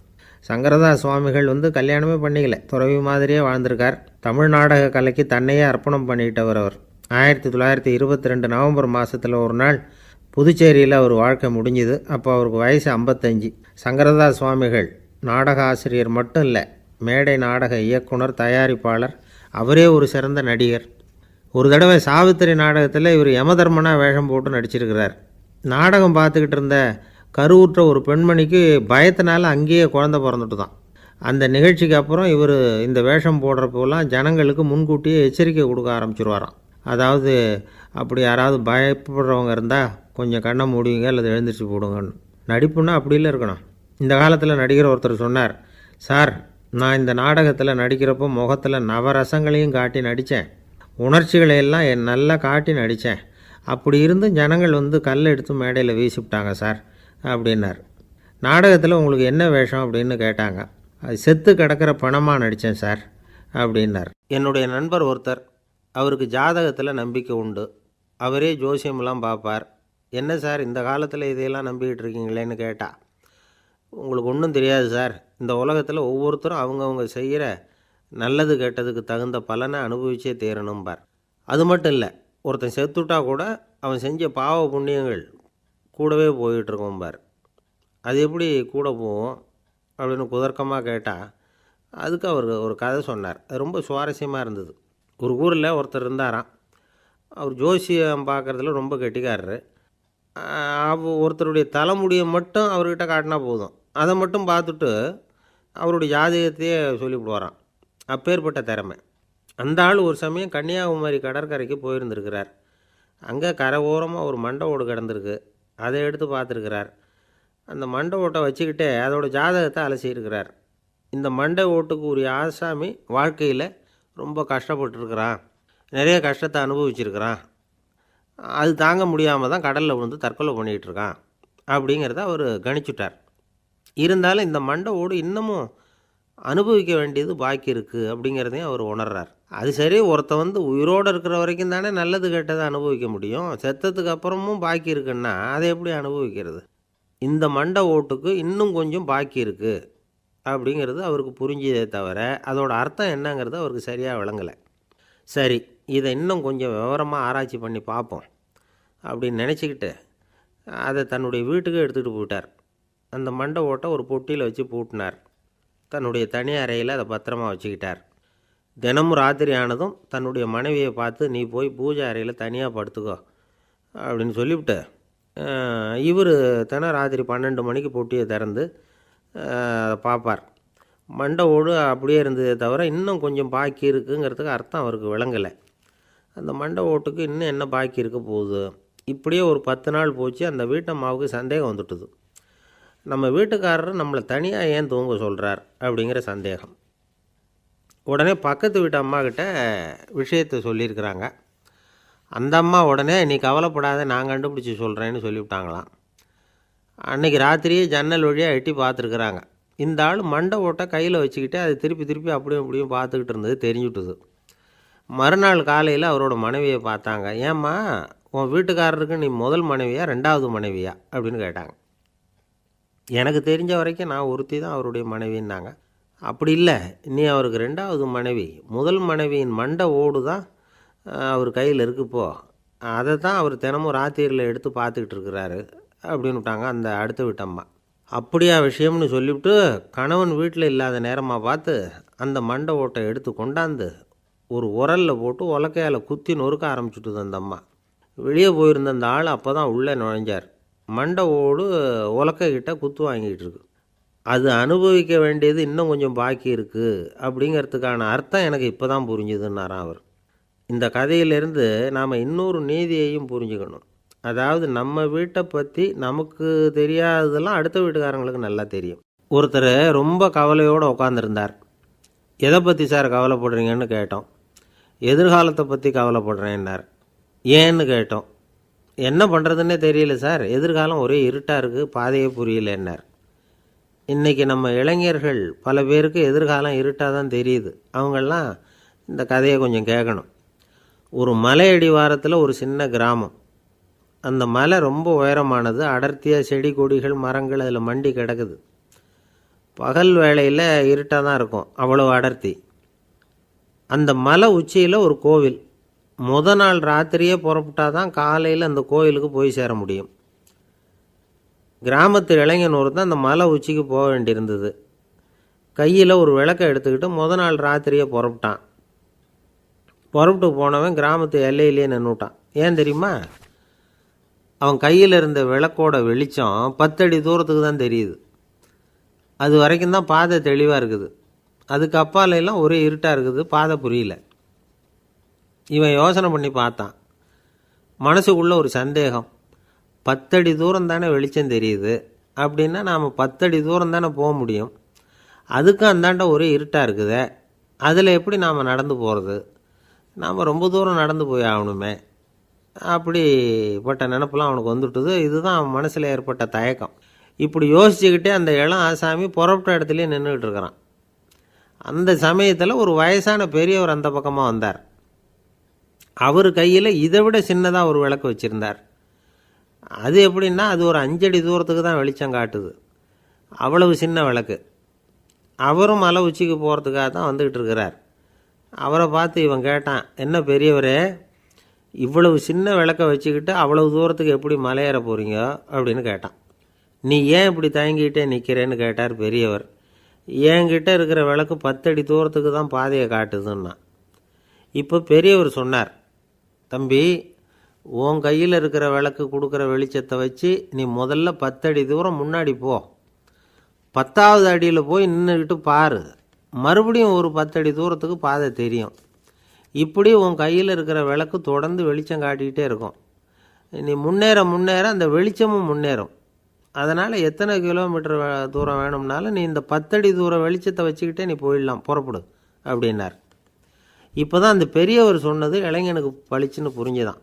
சங்கரதாஸ் சுவாமிகள் கல்யாணமே பண்ணிக்கல, துறவி மாதிரியே வாழ்ந்திருக்கார். தமிழ் நாடக கலைக்கு தன்னையே அர்ப்பணம் பண்ணிட்டவர் அவர். 1922 நவம்பர் மாதத்தில் ஒரு நாள் புதுச்சேரியில் அவர் வாழ்க்கை முடிஞ்சுது. அப்போ அவருக்கு வயசு 55. சங்கரதாஸ் சுவாமிகள் நாடக ஆசிரியர் மட்டும் இல்லை, மேடை நாடக இயக்குனர், தயாரிப்பாளர். அவரே ஒரு சிறந்த நடிகர். ஒரு தடவை சாவித்திரி நாடகத்தில் இவர் யமதர்மனாக வேஷம் போட்டு நடிச்சிருக்கிறார். நாடகம் பார்த்துக்கிட்டு இருந்த கருவுற்ற ஒரு பெண்மணிக்கு பயத்தினால அங்கேயே குழந்தை பிறந்துட்டு தான். அந்த நிகழ்ச்சிக்கு அப்புறம் இவர் இந்த வேஷம் போடுறப்போலாம் ஜனங்களுக்கு முன்கூட்டியே எச்சரிக்கை கொடுக்க ஆரம்பிச்சிருவாராம். அதாவது அப்படி யாராவது பயப்படுறவங்க இருந்தால் கொஞ்சம் கண்ணை மூடிங்க அல்லது எழுந்திரிச்சு போடுங்கன்னு. நடிப்புன்னா அப்படிலாம் இருக்கணும். இந்த காலத்தில் நடிகர் ஒருத்தர் சொன்னார், சார் நான் இந்த நாடகத்தில் நடிக்கிறப்போ முகத்தில் நவரசங்களையும் காட்டி நடித்தேன், உணர்ச்சிகளையெல்லாம் நல்லா காட்டி நடித்தேன். அப்படி இருந்தும் ஜனங்கள் கல் எடுத்து மேடையில் வீசிவிட்டாங்க சார் அப்படின்னார். நாடகத்தில் உங்களுக்கு என்ன வேஷம் அப்படின்னு கேட்டாங்க. அது செத்து கிடக்கிற பணமாக நடித்தேன் சார் அப்படின்னார். என்னுடைய நண்பர் ஒருத்தர், அவருக்கு ஜாதகத்தில் நம்பிக்கை உண்டு. அவரே ஜோசியமெல்லாம் பார்ப்பார். என்ன சார் இந்த காலத்தில் இதையெல்லாம் நம்பிக்கிட்டு இருக்கீங்களேன்னு கேட்டால், உங்களுக்கு ஒன்றும் தெரியாது சார், இந்த உலகத்தில் ஒவ்வொருத்தரும் அவங்கவுங்க செய்கிற நல்லது கெட்டதுக்கு தகுந்த பலனை அனுபவிச்சே தேரணும்பார். அது மட்டும் இல்லை, ஒருத்தன் செத்துட்டா கூட அவன் செஞ்ச பாவ புண்ணியங்கள் கூடவே போயிட்டுருக்கோம்பார். அது எப்படி கூட போகும் அப்படின்னு குதர்க்கமாக கேட்டால், அதுக்கு அவர் ஒரு கதை சொன்னார். அது ரொம்ப சுவாரஸ்யமாக இருந்தது. ஒரு ஊரில் ஒருத்தர் இருந்தாராம். அவர் ஜோசியம் பார்க்குறதுல ரொம்ப கெட்டிக்காரரு. ஒருத்தருடைய தலைமுடியை மட்டும் அவர்கிட்ட காட்டினா போதும், அதை மட்டும் பார்த்துட்டு அவருடைய ஜாதகத்தையே சொல்லிவிடுவாராம். அப்பேற்பட்ட திறமை. அந்த ஆள் ஒரு சமயம் கன்னியாகுமரி கடற்கரைக்கு போயிருந்துருக்கிறார். அங்கே கரை ஓரமாக ஒரு மண்டை ஓடு கிடந்திருக்கு. அதை எடுத்து பார்த்துருக்கிறார். அந்த மண்டை ஓட்டை வச்சுக்கிட்டே அதோட ஜாதகத்தை அலசியிருக்கிறார். இந்த மண்டை ஓட்டுக்கு உரிய ஆசாமி வாழ்க்கையில் ரொம்ப கஷ்டப்பட்டுருக்கிறான், நிறைய கஷ்டத்தை அனுபவிச்சிருக்கிறான், அது தாங்க முடியாமல் தான் கடலில் விழுந்து தற்கொலை பண்ணிகிட்ருக்கான் அப்படிங்கிறத அவர் கணிச்சுட்டார். இருந்தாலும் இந்த மண்டை ஓடு இன்னமும் அனுபவிக்க வேண்டியது பாக்கி இருக்குது அப்படிங்கிறதையும் அவர் உணர்றார். அது சரி, ஒருத்த உயிரோடு இருக்கிற வரைக்கும் தானே நல்லது கெட்டதை அனுபவிக்க முடியும். செத்ததுக்கு அப்புறமும் பாக்கி இருக்குன்னா அதை எப்படி அனுபவிக்கிறது? இந்த மண்டை ஓட்டுக்கு இன்னும் கொஞ்சம் பாக்கி இருக்குது அப்படிங்கிறது அவருக்கு புரிஞ்சதே தவிர அதோட அர்த்தம் என்னங்கிறது அவருக்கு சரியாக விளங்கலை. சரி, இதை இன்னும் கொஞ்சம் விவரமாக ஆராய்ச்சி பண்ணி பார்ப்போம் அப்படின்னு நினச்சிக்கிட்டு அதை தன்னுடைய வீட்டுக்கு எடுத்துகிட்டு போயிட்டார். அந்த மண்டை ஓட்டை ஒரு பொட்டியில் வச்சு பூட்டினார். தன்னுடைய தனி அறையில் அதை பத்திரமா வச்சுக்கிட்டார். தினமும் ராத்திரி ஆனதும் தன்னுடைய மனைவியை பார்த்து, நீ போய் பூஜை அறையில் தனியாக படுத்துக்கோ அப்படின்னு சொல்லிவிட்டு இவர் தினம் ராத்திரி 12 மணிக்கு பொட்டியை திறந்து பார்ப்பார். மண்டை ஓடு அப்படியே இருந்ததே தவிர இன்னும் கொஞ்சம் பாக்கி இருக்குங்கிறதுக்கு அர்த்தம் அவருக்கு விளங்கலை. அந்த மண்டை ஓட்டுக்கு இன்னும் என்ன பாக்கி இருக்க போகுது. இப்படியே ஒரு 10 நாள் போச்சு. அந்த வீட்டம்மாவுக்கு சந்தேகம் வந்துட்டுது. நம்ம வீட்டுக்காரர் நம்மளை தனியாக ஏன் தூங்க சொல்கிறார் அப்படிங்கிற சந்தேகம். உடனே பக்கத்து வீட்டு அம்மாக்கிட்ட விஷயத்தை சொல்லியிருக்கிறாங்க. அந்த அம்மா உடனே, நீ கவலைப்படாத, நான் கண்டுபிடிச்சி சொல்கிறேன்னு சொல்லிவிட்டாங்களாம். அன்றைக்கி ராத்திரியே ஜன்னல் வழியாக எட்டி பார்த்துருக்குறாங்க. இந்த ஆள் மண்டை ஓட்டை கையில் வச்சுக்கிட்டு அதை திருப்பி திருப்பி அப்படியும் இப்படியும் பார்த்துக்கிட்டு இருந்தது தெரிஞ்சுட்டுது. மறுநாள் காலையில் அவரோட மனைவியை பார்த்தாங்க. ஏம்மா, உன் வீட்டுக்காரருக்கு நீ முதல் மனைவியா 2வது மனைவியா அப்படின்னு கேட்டாங்க. எனக்கு தெரிஞ்ச வரைக்கும் நான் ஒருத்தி தான் அவருடைய மனைவின்னாங்க. அப்படி இல்லை, நீ அவருக்கு 2வது மனைவி. முதல் மனைவியின் மண்டை ஓடு தான் அவர் கையில் இருக்குப்போ, அதை தான் அவர் தினமும் ராத்திரியில் எடுத்து பார்த்துக்கிட்டு இருக்கிறாரு அப்படின்னு விட்டாங்க அந்த அடுத்த வீட்டம்மா. அப்படியா விஷயம்னு சொல்லிவிட்டு கணவன் வீட்டில் இல்லாத நேரமாக பார்த்து அந்த மண்டை ஓட்டை எடுத்து கொண்டாந்து ஒரு உரலில் போட்டு உலக்கையால் குத்தி நொறுக்க ஆரம்பிச்சுட்டுது அந்த அம்மா. வெளியே போயிருந்த அந்த ஆள் அப்போ தான் உள்ளே நுழைஞ்சார். மண்டை ஓடு உலக்கைக்கிட்ட குத்து வாங்கிட்டு இருக்கு. அது அனுபவிக்க வேண்டியது இன்னும் கொஞ்சம் பாக்கி இருக்குது அப்படிங்கிறதுக்கான அர்த்தம் எனக்கு இப்போ தான் புரிஞ்சுதுன்னாராம் அவர். இந்த கதையிலேருந்து நாம் இன்னொரு நீதியையும் புரிஞ்சுக்கணும். அதாவது நம்ம வீட்டை பற்றி நமக்கு தெரியாததெல்லாம் அடுத்த வீட்டுக்காரங்களுக்கு நல்லா தெரியும். ஒருத்தர் ரொம்ப கவலையோடு உட்காந்துருந்தார். எதை பற்றி சார் கவலைப்படுறீங்கன்னு கேட்டோம். எதிர்காலத்தை பற்றி கவலைப்படுறேன்னார். ஏன்னு கேட்டோம். என்ன பண்ணுறதுன்னே தெரியல சார், எதிர்காலம் ஒரே இருட்டாக இருக்குது, பாதையே புரியலன்னார். இன்றைக்கி நம்ம இளைஞர்கள் பல பேருக்கு எதிர்காலம் இருட்டாக தான் தெரியுது. அவங்கெல்லாம் இந்த கதையை கொஞ்சம் கேட்கணும். ஒரு மலை அடிவாரத்தில் ஒரு சின்ன கிராமம். அந்த மலை ரொம்ப உயரமானது. அடர்த்தியாக செடி கொடிகள் மரங்கள் அதில் மண்டி கிடக்குது. பகல் வேளையில் இருட்டாக தான் இருக்கும், அவ்வளோ அடர்த்தி. அந்த மலை உச்சியில் ஒரு கோவில். நாள் ராத்திரியே புறப்பட்டால் தான் காலையில் அந்த கோயிலுக்கு போய் சேர முடியும். கிராமத்து இளைஞன் ஒருத்தன் அந்த மலை உச்சிக்கு போக வேண்டியிருந்தது. கையில் ஒரு விளக்கை எடுத்துக்கிட்டு நாள் ராத்திரியே புறப்பட்டான். புறப்பட்டு போனவன் கிராமத்து எல்லையிலேயே நின்றுட்டான். ஏன் தெரியுமா? அவன் கையில் இருந்த விளக்கோட வெளிச்சம் 10 அடி தூரத்துக்கு தான் தெரியுது. அது வரைக்கும் தான் பாதை தெளிவாக இருக்குது. அதுக்கு அப்பாலெல்லாம் ஒரே இருட்டாக இருக்குது, பாதை புரியல. இவன் யோசனை பண்ணி பார்த்தான். மனசுக்குள்ளே ஒரு சந்தேகம். 10 அடி தூரம் தானே வெளிச்சம் தெரியுது, அப்படின்னா நாம் 10 அடி தூரம் தானே போக முடியும். அதுக்கும் அந்தாண்ட ஒரே இருட்டாக இருக்குதே, அதில் எப்படி நாம் நடந்து போகிறது? நாம் ரொம்ப தூரம் நடந்து போய் ஆகணுமே. அப்படிப்பட்ட நினப்பெல்லாம் அவனுக்கு வந்துட்டுது. இதுதான் அவன் மனசில் ஏற்பட்ட தயக்கம். இப்படி யோசிச்சுக்கிட்டே அந்த இளம் ஆசாமி புறப்பட்ட இடத்துலையே நின்றுக்கிட்டு இருக்கிறான். அந்த சமயத்தில் ஒரு வயசான பெரியவர் அந்த பக்கமாக வந்தார். அவர் கையில் இதை விட சின்னதாக ஒரு விளக்கு வச்சுருந்தார். அது எப்படின்னா, அது ஒரு 5 அடி தூரத்துக்கு தான் வெளிச்சம் காட்டுது. அவ்வளவு சின்ன விளக்கு. அவரும் மலை உச்சிக்கு போகிறதுக்காக தான் வந்துக்கிட்டு இருக்கிறார். அவரை பார்த்து இவன் கேட்டான், என்ன பெரியவரே, இவ்வளவு சின்ன விளக்கை வச்சுக்கிட்டு அவ்வளவு தூரத்துக்கு எப்படி மலையேற போகிறீங்க அப்படின்னு கேட்டான். நீ ஏன் இப்படி தயங்கிக்கிட்டே நிற்கிறேன்னு கேட்டார் பெரியவர். என்கிட்ட இருக்கிற விளக்கு 10 அடி தூரத்துக்கு தான் பாதையை காட்டுதுன்னா. இப்போ பெரியவர் சொன்னார், தம்பி, உன் கையில் இருக்கிற விளக்கு கொடுக்குற வெளிச்சத்தை வச்சு நீ முதல்ல 10 அடி தூரம் முன்னாடி போ. 10வது அடியில் போய் நின்றுக்கிட்டு பாரு. மறுபடியும் ஒரு 10 அடி தூரத்துக்கு பாதை தெரியும். இப்படி உன் கையில் இருக்கிற விளக்கு தொடர்ந்து வெளிச்சம் காட்டிக்கிட்டே இருக்கும். நீ முன்னேற முன்னேற அந்த வெளிச்சமும் முன்னேறும். அதனால் எத்தனை கிலோமீட்டர் தூரம் வேணும்னாலும் நீ இந்த 10 அடி தூரம் வெளிச்சத்தை வச்சுக்கிட்டே நீ போயிடலாம், புறப்படு அப்படின்னார். இப்போ தான் அந்த பெரியவர் சொன்னது இளைஞனுக்கு பளிச்சுன்னு புரிஞ்சுதான்.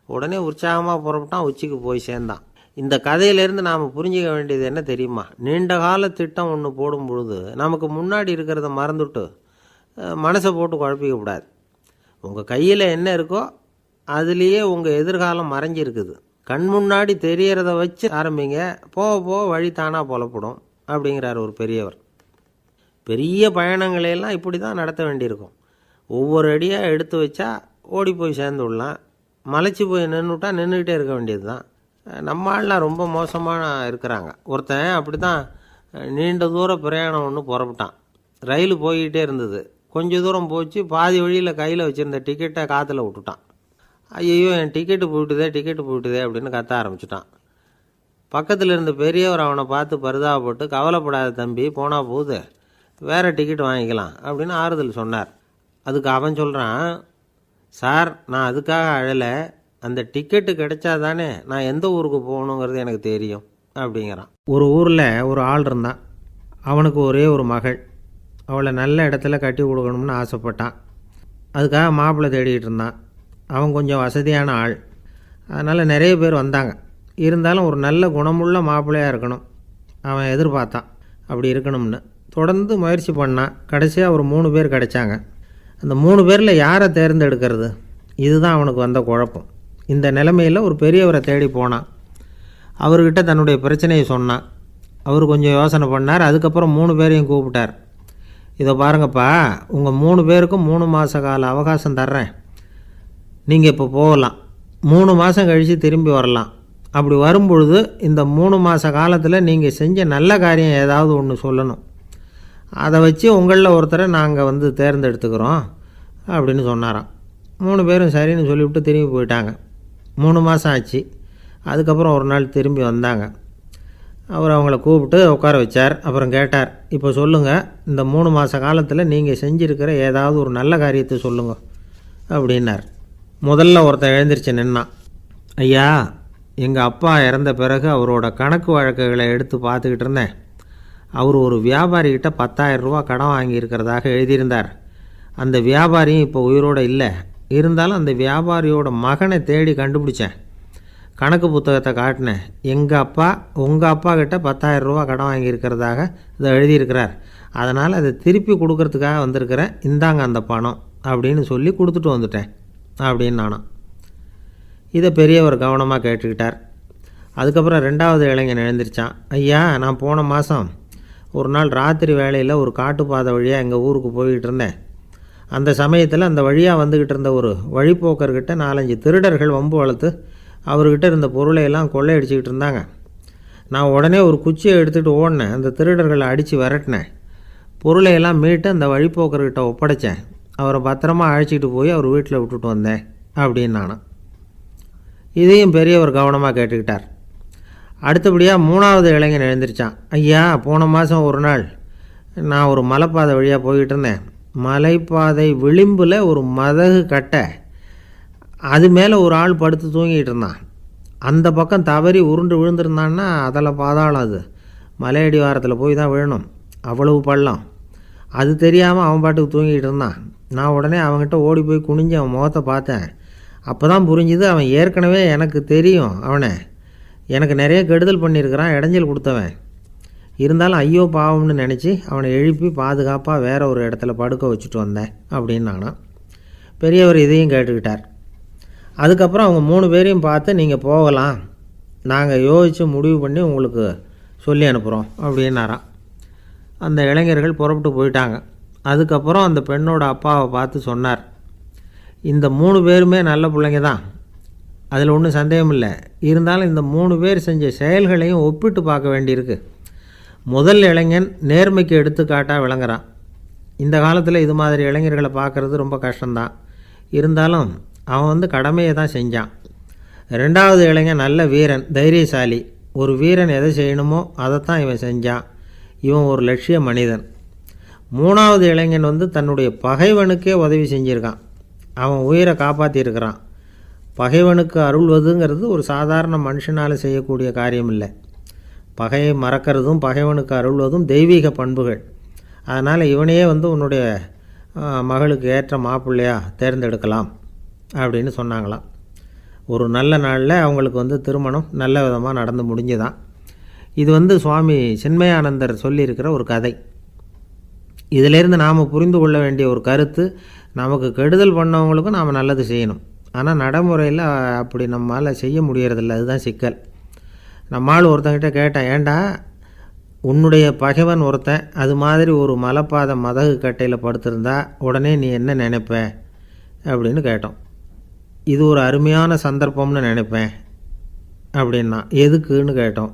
உடனே உற்சாகமாக புறப்பட்டான், உச்சிக்கு போய் சேர்ந்தான். இந்த கதையிலேருந்து நாம் புரிஞ்சிக்க வேண்டியது என்ன தெரியுமா? நீண்ட கால திட்டம் ஒன்று போடும் பொழுது நமக்கு முன்னாடி இருக்கிறத மறந்துட்டு மனசை போட்டு குழப்பிக்கக்கூடாது. உங்கள் கையில் என்ன இருக்கோ அதுலேயே உங்கள் எதிர்காலம் மறைஞ்சிருக்குது. கண் முன்னாடி தெரியறத வச்சு ஆரம்பிங்க, போக போக வழி தானாக புலப்படும் அப்படிங்கிறார் ஒரு பெரியவர். பெரிய பயணங்களையெல்லாம் இப்படி தான் நடத்த வேண்டியிருக்கும். ஒவ்வொரு அடியாக எடுத்து வச்சா ஓடி போய் சேர்ந்து விடலாம், மலைச்சி போய் நின்றுட்டா நின்றுக்கிட்டே இருக்க வேண்டியது தான். நம்ம ஆள்லாம் ரொம்ப மோசமான இருக்கிறாங்க. ஒருத்தன் அப்படி தான் நீண்ட தூர பிரயாணம் ஒன்று புறப்பட்டான். ரயில் போய்கிட்டே இருந்தது. கொஞ்சம் தூரம் போச்சு, பாதி வழியில் கையில் வச்சுருந்த டிக்கெட்டை காற்றுல விட்டுட்டான். ஐயோ என் டிக்கெட்டு போயிட்டுதே அப்படின்னு கத்த ஆரம்பிச்சிட்டான். பக்கத்தில் இருந்த பெரியவர் அவனை பார்த்து பரிதாபப்பட்டு, கவலைப்படாத தம்பி, போனால் போகுது, வேறு டிக்கெட் வாங்கிக்கலாம் அப்படின்னு ஆறுதல் சொன்னார். அதுக்கு அவன் சொல்கிறான், சார் நான் அதுக்காக அழலை, அந்த டிக்கெட்டு கிடைச்சா தானே நான் எந்த ஊருக்கு போகணுங்கிறது எனக்கு தெரியும் அப்படிங்கிறான். ஒரு ஊரில் ஒரு ஆள் இருந்தான். அவனுக்கு ஒரே ஒரு மகள். அவளை நல்ல இடத்துல கட்டி கொடுக்கணும்னு ஆசைப்பட்டான். அதுக்காக மாப்பிள்ளை தேடிக்கிட்டு இருந்தான். அவன் கொஞ்சம் வசதியான ஆள், அதனால் நிறைய பேர் வந்தாங்க. இருந்தாலும் ஒரு நல்ல குணமுள்ள மாப்பிள்ளையாக இருக்கணும் அவன் எதிர்பார்த்தான். அப்படி இருக்கணும்னு தொடர்ந்து முயற்சி பண்ணான். கடைசியாக ஒரு 3 பேர் கிடைச்சாங்க. அந்த 3 பேரில் யாரை தேர்ந்தெடுக்கிறது, இதுதான் அவனுக்கு வந்த குழப்பம். இந்த நிலைமையில் ஒரு பெரியவரை தேடி போனான். அவர்கிட்ட தன்னுடைய பிரச்சனையை சொன்னான். அவர் கொஞ்சம் யோசனை பண்ணார். அதுக்கப்புறம் 3 பேரையும் கூப்பிட்டார். இதை பாருங்கப்பா, உங்கள் 3 பேருக்கும் 3 மாத கால அவகாசம் தர்றேன். நீங்கள் இப்போ போகலாம், 3 மாதம் கழித்து திரும்பி வரலாம். அப்படி வரும்பொழுது இந்த 3 மாத காலத்தில் நீங்கள் செஞ்ச நல்ல காரியம் ஏதாவது ஒன்று சொல்லணும். அதை வச்சு உங்களில் ஒருத்தரை நாங்கள் தேர்ந்தெடுத்துக்கிறோம் அப்படின்னு சொன்னாராம். 3 பேரும் சரின்னு சொல்லிவிட்டு திரும்பி போயிட்டாங்க. 3 மாதம் ஆச்சு. அதுக்கப்புறம் ஒரு நாள் திரும்பி வந்தாங்க. அவர் அவங்கள கூப்பிட்டு உட்கார வச்சார். அப்புறம் கேட்டார், இப்போ சொல்லுங்கள், இந்த 3 மாத காலத்தில் நீங்கள் செஞ்சுருக்கிற ஏதாவது ஒரு நல்ல காரியத்தை சொல்லுங்கள் அப்படின்னார். முதல்ல ஒருத்தன் எழுந்திரிச்சு நின்னான். ஐயா, எங்கள் அப்பா இறந்த பிறகு அவரோட கணக்கு வழக்குகளை எடுத்து பார்த்துக்கிட்டு இருந்தேன். அவர் ஒரு வியாபாரிகிட்ட 10,000 ரூபா கடன் வாங்கியிருக்கிறதாக எழுதியிருந்தார். அந்த வியாபாரியும் இப்போ உயிரோடு இல்லை. இருந்தாலும் அந்த வியாபாரியோட மகனை தேடி கண்டுபிடிச்சேன். கணக்கு புத்தகத்தை காட்டினேன். எங்கள் அப்பா உங்கள் அப்பா கிட்ட 10,000 ரூபா கடன் வாங்கியிருக்கிறதாக இதை எழுதியிருக்கிறார். அதனால் அதை திருப்பி கொடுக்கறதுக்காக வந்திருக்கிறேன், இந்தாங்க அந்த பணம் அப்படின்னு சொல்லி கொடுத்துட்டு வந்துட்டேன் அப்படின்னு நானும். இதை பெரியவர் கவனமாக கேட்டுக்கிட்டார். அதுக்கப்புறம் 2வது இளைஞன் எழுந்திரிச்சான். ஐயா, நான் போன மாதம் ஒரு நாள் ராத்திரி வேளையில் ஒரு காட்டுப்பாதை வழியாக எங்கள் ஊருக்கு போய்கிட்டு இருந்தேன். அந்த சமயத்தில் அந்த வழியாக வந்துக்கிட்டு இருந்த ஒரு வழிப்போக்கர்கிட்ட 4-5 திருடர்கள் வம்பு வளர்த்து அவர்கிட்ட இருந்த பொருளையெல்லாம் கொள்ளையடிச்சிக்கிட்டு இருந்தாங்க. நான் உடனே ஒரு குச்சியை எடுத்துகிட்டு ஓடினேன். அந்த திருடர்களை அடித்து விரட்டினேன். பொருளையெல்லாம் மீட்டு அந்த வழிப்போக்கர்கிட்ட ஒப்படைச்சேன். அவரை பத்திரமா அழைச்சிக்கிட்டு போய் அவர் வீட்டில் விட்டுட்டு வந்தேன் அப்படின்னு நானும். இதையும் பெரியவர் கவனமாக கேட்டுக்கிட்டார். அடுத்தபடியாக 3வது இளைஞன் எழுந்திரிச்சான். ஐயா, போன மாதம் ஒரு நாள் நான் ஒரு மலைப்பாதை வழியாக போய்கிட்டு இருந்தேன். மலைப்பாதை விளிம்பில் ஒரு மதகு கட்டை, அது மேலே ஒரு ஆள் படுத்து தூங்கிட்டு இருந்தான். அந்த பக்கம் தவறி உருண்டு விழுந்திருந்தான்னா அதில் பாதாளம். அது மலையடி வாரத்தில் போய் தான் விழணும், அவ்வளவு பள்ளம். அது தெரியாமல் அவன் பாட்டுக்கு தூங்கிட்டு இருந்தான். நான் உடனே அவன்கிட்ட ஓடி போய் குனிஞ்சு அவன் முகத்தை பார்த்தேன். அப்போ தான் புரிஞ்சுது, அவன் ஏற்கனவே எனக்கு தெரியும். அவனை எனக்கு நிறைய கெடுதல் பண்ணியிருக்கிறான், இடைஞ்சல் கொடுத்தவன். இருந்தாலும் ஐயோ பாவம்னு நினச்சி அவனை எழுப்பி பாதுகாப்பாக வேற ஒரு இடத்துல படுக்க வச்சுட்டு வந்தேன் அப்படின்னு நானும். பெரியவர் இதையும் கேட்டுக்கிட்டார். அதுக்கப்புறம் அவங்க 3 பேரையும் பார்த்து, நீங்கள் போகலாம், நாங்கள் யோசித்து முடிவு பண்ணி உங்களுக்கு சொல்லி அனுப்புகிறோம் அப்படின்னாராம். அந்த இளைஞர்கள் புறப்பட்டு போயிட்டாங்க. அதுக்கப்புறம் அந்த பெண்ணோட அப்பாவை பார்த்து சொன்னார், இந்த 3 பேருமே நல்ல பிள்ளைங்க தான், அதில் ஒன்றும் சந்தேகம் இல்லை. இருந்தாலும் இந்த 3 பேர் செஞ்ச செயல்களையும் ஒப்பிட்டு பார்க்க வேண்டியிருக்கு. முதல் இளைஞன் நேர்மைக்கு எடுத்துக்காட்டாக விளங்குறான். இந்த காலத்தில் இது மாதிரி இளைஞர்களை பார்க்குறது ரொம்ப கஷ்டம்தான். இருந்தாலும் அவன் கடமையை தான் செஞ்சான். 2வது இளைஞன் நல்ல வீரன், தைரியசாலி. ஒரு வீரன் எதை செய்யணுமோ அதைத்தான் இவன் செஞ்சான். இவன் ஒரு லட்சிய மனிதன். 3வது இளைஞன் தன்னுடைய பகைவனுக்கே உதவி செஞ்சுருக்கான். அவன் உயிரை காப்பாற்றியிருக்கிறான். பகைவனுக்கு அருள்வதுங்கிறது ஒரு சாதாரண மனுஷனால் செய்யக்கூடிய காரியம் இல்லை. பகையை மறக்கிறதும் பகைவனுக்கு அருள்வதும் தெய்வீக பண்புகள். அதனால் இவனையே உன்னுடைய மகளுக்கு ஏற்ற மாப்பிள்ளையாக தேர்ந்தெடுக்கலாம் அப்படின்னு சொன்னாங்களாம். ஒரு நல்ல நாளில் அவங்களுக்கு திருமணம் நல்ல விதமாக நடந்து முடிஞ்சுதான். இது சுவாமி சின்மயானந்தர் சொல்லியிருக்கிற ஒரு கதை. இதிலேருந்து நாம் புரிந்து கொள்ள வேண்டிய ஒரு கருத்து, நமக்கு கெடுதல் பண்ணவங்களுக்கும் நாம் நல்லது செய்யணும். ஆனால் நடைமுறையில் அப்படி நம்மளால் செய்ய முடியறதில்ல. அதுதான் சிக்கல். நம்மால் ஒருத்தங்கிட்ட கேட்டேன், ஏண்டா உன்னுடைய பகைவன் ஒருத்தன் அது மாதிரி ஒரு மலைப்பாதை மதகு கட்டையில் படுத்திருந்தா உடனே நீ என்ன நினைப்ப அப்படின்னு கேட்டோம். இது ஒரு அருமையான சந்தர்ப்பம்னு நினைப்பேன் அப்படின்னா. எதுக்குன்னு கேட்டோம்.